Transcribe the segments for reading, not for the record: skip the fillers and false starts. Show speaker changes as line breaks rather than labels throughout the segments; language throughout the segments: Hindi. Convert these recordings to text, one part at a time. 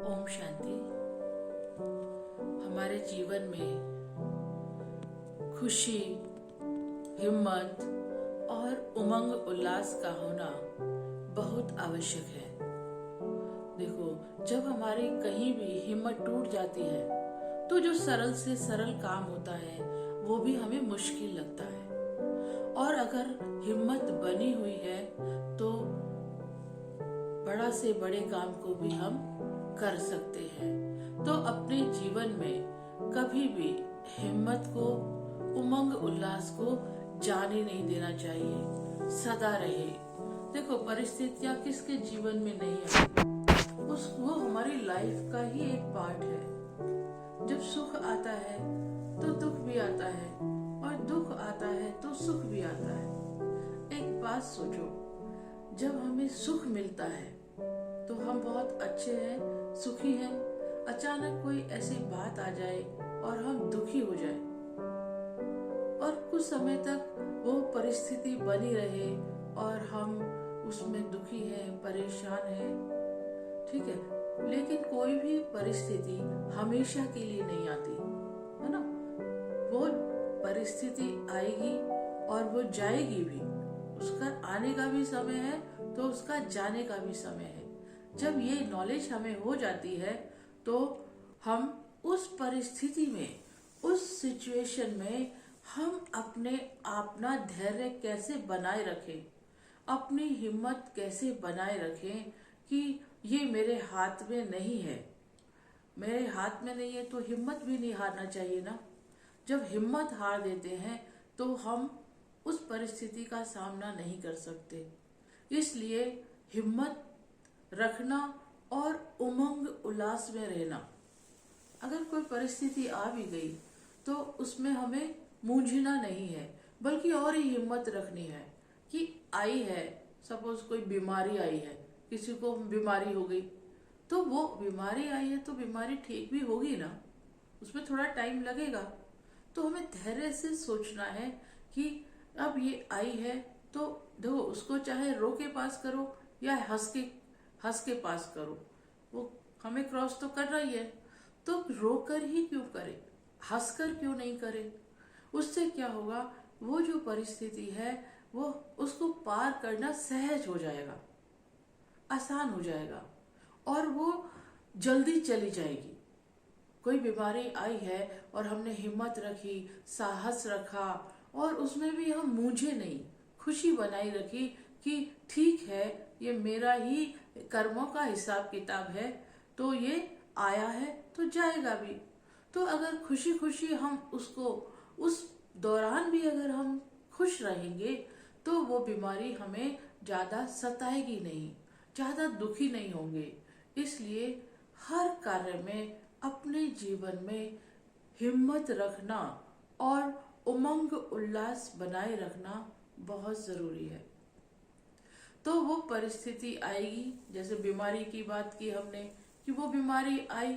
ओम शांति। हमारे जीवन में खुशी, हिम्मत और उमंग उल्लास का होना बहुत आवश्यक है। देखो, जब हमारी कहीं भी हिम्मत टूट जाती है तो जो सरल से सरल काम होता है वो भी हमें मुश्किल लगता है, और अगर हिम्मत बनी हुई है तो बड़ा से बड़े काम को भी हम कर सकते हैं। तो अपने जीवन में कभी भी हिम्मत को, उमंग उल्लास को जाने नहीं देना चाहिए, सदा रहे। देखो, परिस्थितियां किसके जीवन में नहीं आती, वो हमारी लाइफ का ही एक पार्ट है। जब सुख आता है तो दुख भी आता है, और दुख आता है तो सुख भी आता है। एक बात सोचो, जब हमें सुख मिलता है तो हम बहुत अच्छे हैं, सुखी हैं। अचानक कोई ऐसी बात आ जाए और हम दुखी हो जाए, और कुछ समय तक वो परिस्थिति बनी रहे और हम उसमें दुखी हैं, परेशान हैं, ठीक है। लेकिन कोई भी परिस्थिति हमेशा के लिए नहीं आती है ना। वो परिस्थिति आएगी और वो जाएगी भी। उसका आने का भी समय है तो उसका जाने का भी समय है। जब ये नॉलेज हमें हो जाती है तो हम उस परिस्थिति में, उस सिचुएशन में हम अपना धैर्य कैसे बनाए रखें, अपनी हिम्मत कैसे बनाए रखें कि ये मेरे हाथ में नहीं है। मेरे हाथ में नहीं है तो हिम्मत भी नहीं हारना चाहिए ना। जब हिम्मत हार देते हैं तो हम उस परिस्थिति का सामना नहीं कर सकते। इसलिए हिम्मत रखना और उमंग उल्लास में रहना। अगर कोई परिस्थिति आ भी गई तो उसमें हमें मूंझना नहीं है, बल्कि और ही हिम्मत रखनी है कि आई है। सपोज कोई बीमारी आई है, किसी को बीमारी हो गई, तो वो बीमारी आई है तो बीमारी ठीक भी होगी ना, उसमें थोड़ा टाइम लगेगा। तो हमें धैर्य से सोचना है कि अब ये आई है तो देखो, उसको चाहे रो के पास करो या हंस के पास करो, वो हमें क्रॉस तो कर रही है, तो रोकर ही क्यों करे, हंसकर क्यों नहीं करे। उससे क्या होगा, वो जो परिस्थिति है वो उसको पार करना सहज हो जाएगा, आसान हो जाएगा, और वो जल्दी चली जाएगी। कोई बीमारी आई है और हमने हिम्मत रखी, साहस रखा, और उसमें भी हम मूंझे नहीं, खुशी बनाई रखी कि ठीक है, ये मेरा ही कर्मों का हिसाब किताब है, तो ये आया है तो जाएगा भी। तो अगर खुशी खुशी हम उसको, उस दौरान भी अगर हम खुश रहेंगे तो वो बीमारी हमें ज्यादा सताएगी नहीं, ज्यादा दुखी नहीं होंगे। इसलिए हर कार्य में, अपने जीवन में हिम्मत रखना और उमंग उल्लास बनाए रखना बहुत जरूरी है। तो वो परिस्थिति आएगी, जैसे बीमारी की बात की हमने कि वो बीमारी आई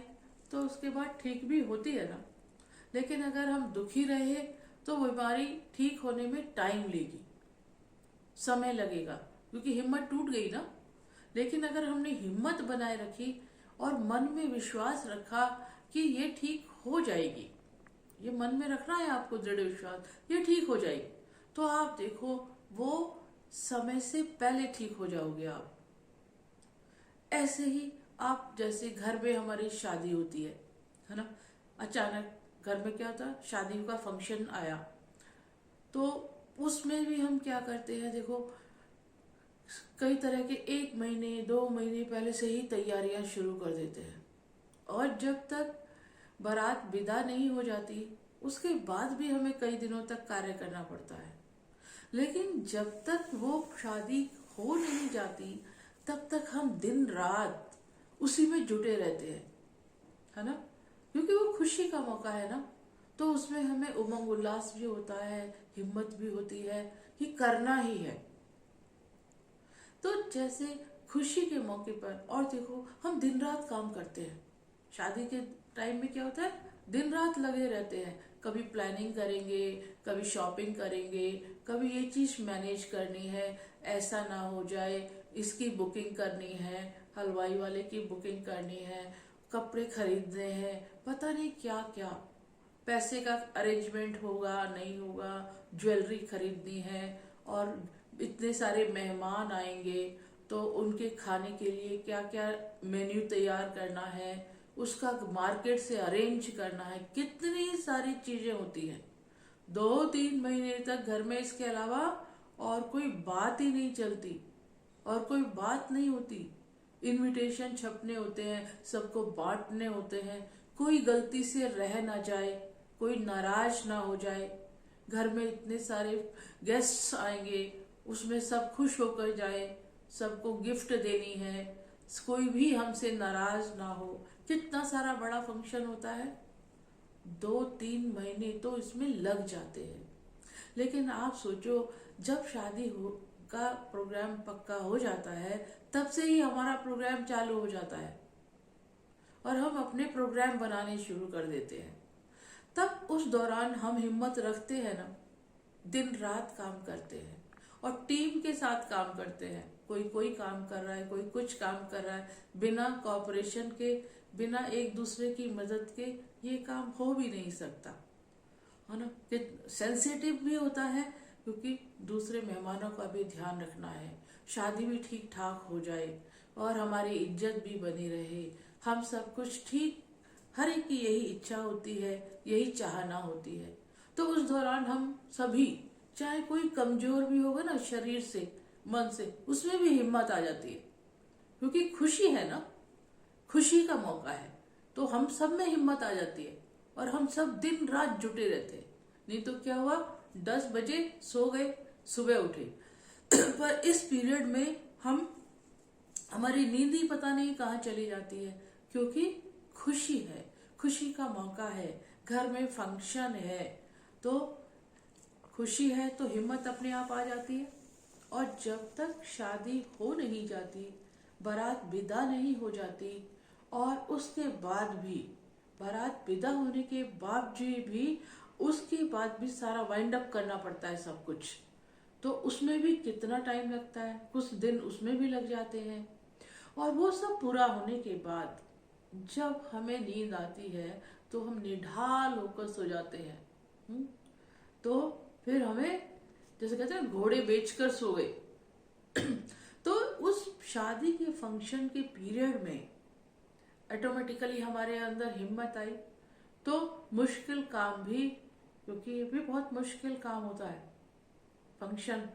तो उसके बाद ठीक भी होती है ना। लेकिन अगर हम दुखी रहे तो बीमारी ठीक होने में टाइम लेगी, समय लगेगा, क्योंकि हिम्मत टूट गई ना। लेकिन अगर हमने हिम्मत बनाए रखी और मन में विश्वास रखा कि ये ठीक हो जाएगी, ये मन में रखना है आपको, दृढ़ विश्वास, ये ठीक हो जाएगी, तो आप देखो वो समय से पहले ठीक हो जाओगे आप। ऐसे ही आप, जैसे घर में हमारी शादी होती है ना, अचानक घर में क्या होता है, शादी का फंक्शन आया, तो उसमें भी हम क्या करते हैं, देखो कई तरह के 1 महीने 2 महीने पहले से ही तैयारियां शुरू कर देते हैं, और जब तक बारात विदा नहीं हो जाती उसके बाद भी हमें कई दिनों तक कार्य करना पड़ता है। लेकिन जब तक वो शादी हो नहीं जाती तब तक हम दिन रात उसी में जुटे रहते हैं, है ना, क्योंकि वो खुशी का मौका है ना। तो उसमें हमें उमंग उल्लास भी होता है, हिम्मत भी होती है कि करना ही है। तो जैसे खुशी के मौके पर, और देखो हम दिन रात काम करते हैं, शादी के टाइम में क्या होता है, दिन रात लगे रहते हैं, कभी प्लानिंग करेंगे, कभी शॉपिंग करेंगे, कभी ये चीज मैनेज करनी है, ऐसा ना हो जाए, इसकी बुकिंग करनी है, हलवाई वाले की बुकिंग करनी है, कपड़े खरीदने हैं, पता नहीं क्या क्या, पैसे का अरेंजमेंट होगा नहीं होगा, ज्वेलरी खरीदनी है, और इतने सारे मेहमान आएंगे तो उनके खाने के लिए क्या क्या मेन्यू तैयार करना है, उसका मार्केट से अरेंज करना है, कितनी सारी चीजें होती हैं। 2-3 महीने तक घर में इसके अलावा और कोई बात ही नहीं चलती, और कोई बात नहीं होती। इनविटेशन छपने होते हैं, सबको बांटने होते हैं, कोई गलती से रह ना जाए, कोई नाराज ना हो जाए। घर में इतने सारे गेस्ट्स आएंगे, उसमें सब खुश होकर जाए, सबको गिफ्ट देनी है, कोई भी हमसे नाराज ना हो। कितना सारा बड़ा फंक्शन होता है, 2-3 महीने तो इसमें लग जाते हैं। लेकिन आप सोचो, जब शादी हो का प्रोग्राम पक्का हो जाता है, तब से ही हमारा प्रोग्राम चालू हो जाता है और हम अपने प्रोग्राम बनाने शुरू कर देते हैं। तब उस दौरान हम हिम्मत रखते हैं ना, दिन रात काम करते हैं और टीम के साथ काम करते हैं। कोई कोई काम कर रहा है, कोई कुछ काम कर रहा है, बिना कॉपरेशन के, बिना एक दूसरे की मदद के ये काम हो भी नहीं सकता, है ना। कि सेंसिटिव भी होता है, क्योंकि दूसरे मेहमानों का भी ध्यान रखना है, शादी भी ठीक ठाक हो जाए और हमारी इज्जत भी बनी रहे, हम सब कुछ ठीक, हर एक की यही इच्छा होती है, यही चाहना होती है। तो उस दौरान हम सभी, चाहे कोई कमजोर भी होगा ना शरीर से, मन से, उसमें भी हिम्मत आ जाती है, क्योंकि खुशी है ना, खुशी का मौका है, तो हम सब में हिम्मत आ जाती है और हम सब दिन रात जुटे रहते हैं। नहीं तो क्या हुआ, 10 बजे सो गए, सुबह उठे पर इस पीरियड में हमारी नींद ही पता नहीं कहाँ चली जाती है, क्योंकि खुशी है, खुशी का मौका है, घर में फंक्शन है, तो खुशी है तो हिम्मत अपने आप आ जाती है। और जब तक शादी हो नहीं जाती, बारात विदा नहीं हो जाती, और उसके बाद भी, बारात विदा होने के बावजूद भी, उसके बाद भी सारा वाइंड अप करना पड़ता है सब कुछ, तो उसमें भी कितना टाइम लगता है, कुछ दिन उसमें भी लग जाते हैं। और वो सब पूरा होने के बाद जब हमें नींद आती है तो हम निढाल होकर सो जाते हैं। तो फिर हमें, जैसे कहते हैं घोड़े बेचकर सो गए तो उस शादी के फंक्शन के पीरियड में ऑटोमेटिकली हमारे अंदर हिम्मत आई, तो मुश्किल काम भी, क्योंकि ये भी बहुत मुश्किल काम होता है, फंक्शन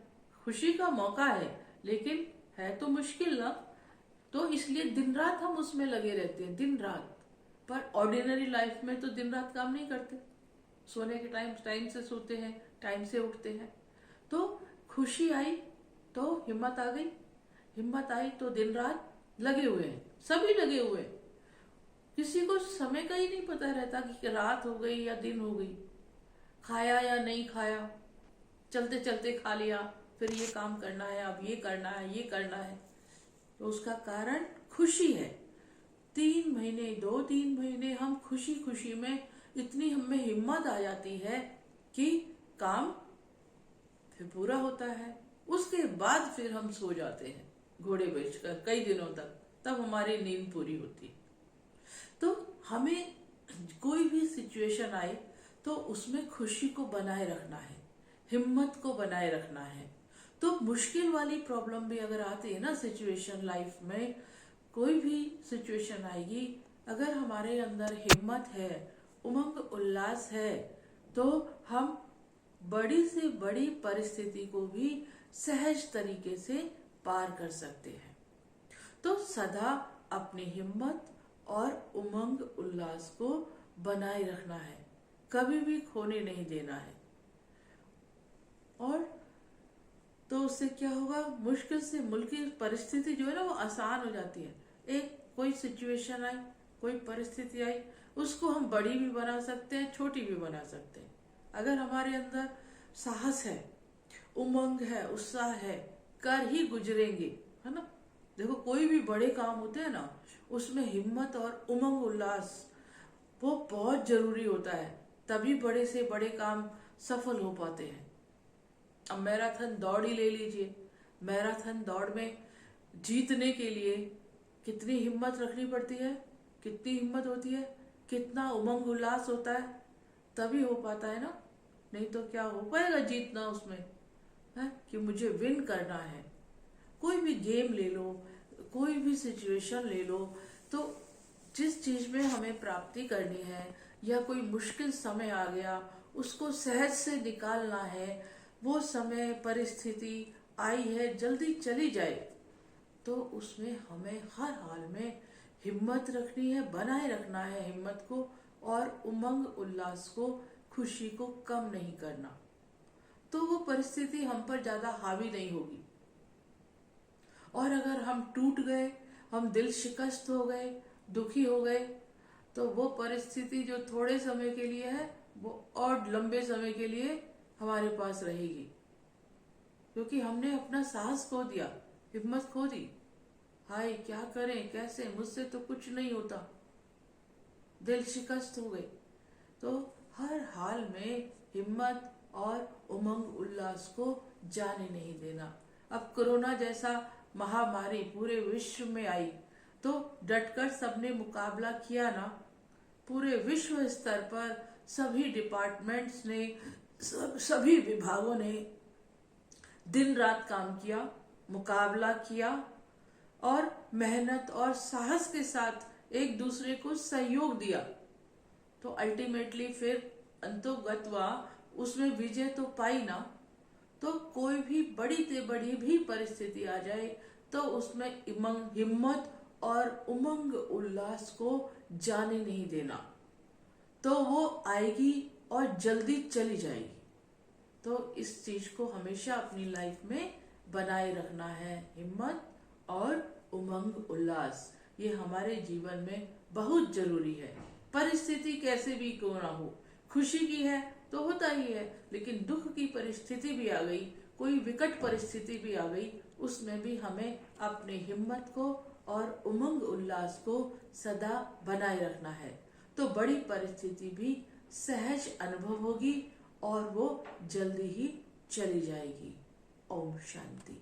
खुशी का मौका है लेकिन है तो मुश्किल ना, तो इसलिए दिन रात हम उसमें लगे रहते हैं, दिन रात। पर ऑर्डिनरी लाइफ में तो दिन रात काम नहीं करते, सोने के टाइम से सोते हैं, टाइम से उठते हैं। तो खुशी आई तो हिम्मत आ गई, हिम्मत आई तो दिन रात लगे हुए हैं, सभी लगे हुए हैं। किसी को समय का ही नहीं पता रहता कि रात हो गई या दिन हो गई, खाया या नहीं खाया, चलते चलते खा लिया, फिर ये काम करना है, अब ये करना है, ये करना है। तो उसका कारण खुशी है। 3 महीने, 2-3 महीने हम खुशी खुशी में, इतनी हमें हिम्मत आ जाती है कि काम फिर पूरा होता है। उसके बाद फिर हम सो जाते हैं घोड़े बेचकर कई दिनों तक, तब हमारी नींद पूरी होती है। तो हमें कोई भी सिचुएशन आए तो उसमें खुशी को बनाए रखना है, हिम्मत को बनाए रखना है। तो मुश्किल वाली प्रॉब्लम भी अगर आती है ना सिचुएशन, लाइफ में कोई भी सिचुएशन आएगी, अगर हमारे अंदर हिम्मत है, उमंग उल्लास है, तो हम बड़ी से बड़ी परिस्थिति को भी सहज तरीके से पार कर सकते हैं। तो सदा अपनी हिम्मत और उमंग उल्लास को बनाए रखना है, कभी भी खोने नहीं देना है। और तो उससे क्या होगा, मुश्किल से मुश्किल परिस्थिति जो है ना वो आसान हो जाती है। एक कोई सिचुएशन आई, कोई परिस्थिति आई, उसको हम बड़ी भी बना सकते हैं, छोटी भी बना सकते हैं। अगर हमारे अंदर साहस है, उमंग है, उत्साह है, कर ही गुजरेंगे, है ना। देखो कोई भी बड़े काम होते हैं ना, उसमें हिम्मत और उमंग उल्लास वो बहुत जरूरी होता है, तभी बड़े से बड़े काम सफल हो पाते हैं। अब मैराथन दौड़ ही ले लीजिए, मैराथन दौड़ में जीतने के लिए कितनी हिम्मत रखनी पड़ती है, कितनी हिम्मत होती है, कितना उमंग उल्लास होता है, तभी हो पाता है ना। नहीं तो क्या हो पाएगा जीतना उसमें, है कि मुझे विन करना है। कोई भी गेम ले लो, कोई भी सिचुएशन ले लो, तो जिस चीज में हमें प्राप्ति करनी है या कोई मुश्किल समय आ गया उसको सहज से निकालना है, वो समय परिस्थिति आई है जल्दी चली जाए, तो उसमें हमें हर हाल में हिम्मत रखनी है, बनाए रखना है हिम्मत को, और उमंग उल्लास को, खुशी को कम नहीं करना। तो वो परिस्थिति हम पर ज्यादा हावी नहीं होगी। और अगर हम टूट गए, हम दिल शिकस्त हो गए, दुखी हो गए, तो वो परिस्थिति जो थोड़े समय के लिए है वो और लंबे समय के लिए हमारे पास रहेगी, क्योंकि हमने अपना साहस खो दिया, हिम्मत खो दी। हाय क्या करें, कैसे, मुझसे तो कुछ नहीं होता, दिल शिकस्त हो गए। तो हर हाल में हिम्मत और उमंग उल्लास को जाने नहीं देना। अब कोरोना जैसा महामारी पूरे विश्व में आई तो डटकर सबने मुकाबला किया ना। पूरे विश्व स्तर पर सभी डिपार्टमेंट्स ने, सभी विभागों ने दिन रात काम किया, मुकाबला किया और मेहनत और साहस के साथ एक दूसरे को सहयोग दिया। तो अल्टीमेटली फिर अंतोगत्वा उसमें विजय तो पाई ना। तो कोई भी बड़ी से बड़ी भी परिस्थिति आ जाए तो उसमें हिम्मत और उमंग उल्लास को जाने नहीं देना, तो वो आएगी और जल्दी चली जाएगी। तो इस चीज को हमेशा अपनी लाइफ में बनाए रखना है, हिम्मत और उमंग उल्लास। ये हमारे जीवन में बहुत जरूरी है। परिस्थिति कैसे भी क्यों ना हो, खुशी की है तो होता ही है, लेकिन दुख की परिस्थिति भी आ गई, कोई विकट परिस्थिति भी आ गई, उसमें भी हमें अपने हिम्मत को और उमंग उल्लास को सदा बनाए रखना है। तो बड़ी परिस्थिति भी सहज अनुभव होगी और वो जल्दी ही चली जाएगी। ओम शांति।